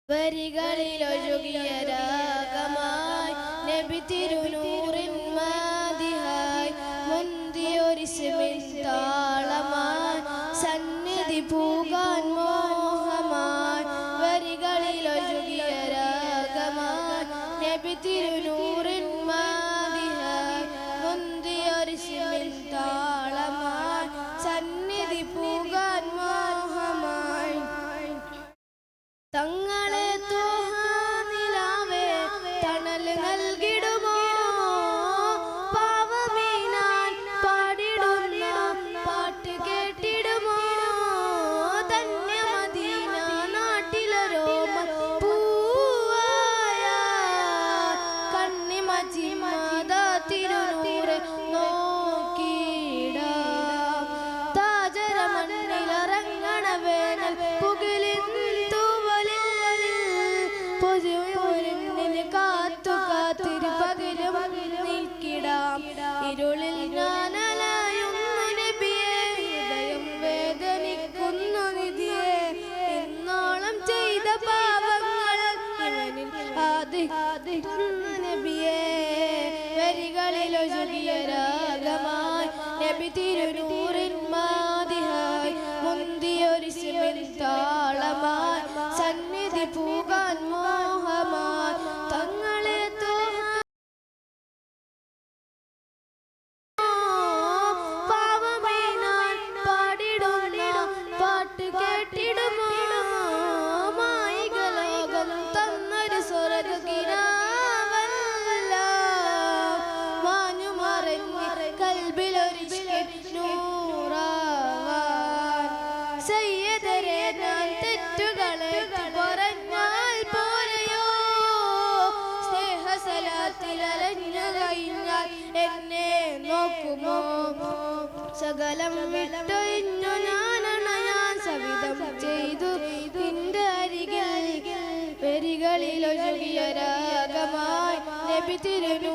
വരികളിലൊഴുകിയ രാഗമായി നബി തിരുനൂറിൻ മാദിഹായി മുന്തിയൊരിസ്മിൻ താളമായി സന്നിധി പൂകാൻ മോഹമായി വരികളിലൊഴുകിയ രാഗമായി നബി തിരുനൂറിൻ മാദിഹായി മുന്തിയൊരിസ്മിൻ താളമായി സന്നിധി പൂകാൻ മോഹമായി തങ്ങളെ തോഹാനിലാവേ തണൽ നൽകിടുമോ പാവമീനാൻ പാടിടുന്ന പാട്ട് കേട്ടിടുമോ ധന്യമദീന നാട്ടിലരോമ പൂവായ കണ്ണിമജിമാത തിരുനൂറെ നോക്കിയിടാം താജര മണ്ണിലിറങ്ങണ വേനൽ പുകിലിൻ ഇരുളിൽ ഞാനലയുന്നു നബിയേ ഹൃദയം വേദനിക്കുന്നു നിധിയേ ഇന്നോളം ചെയ്ത പാപങ്ങൾ ഇവനിൽ ആദിക്കുന്നു നബിയേ വരികളിലൊഴുകിയ രാഗമായി നബി തിരുനൂറിൻ മാദിഹായി മുന്തിയൊരിസ്മിൻ താളമായി സന്നിധി പൂകാൻ മോഹമായി തങ്ങളെ പാട്ട് കേട്ടിടുമോ മായികലോകം തന്നൊരു സ്വർഗ്ഗകിനാവല്ല മാഞ്ഞു മറഞ്ഞ് കൽബിലൊരു നൂറാവാൻ സയ്യിദരെ ഞാൻ തെറ്റുകളെ പറഞ്ഞാൽ പോലെയോ സ്നേഹസലാത്തിലലഞ്ഞു കഴിഞ്ഞാൽ എന്നെ നോക്കുമോ സകലം വിട്ടൊഴിഞ്ഞു ഞാനണയാൻ സവിധം ചെയ്തു നിന്റെ അരികിൽ വരികളിലൊഴുകിയ രാഗമായി നബി തിരുനൂറിൻ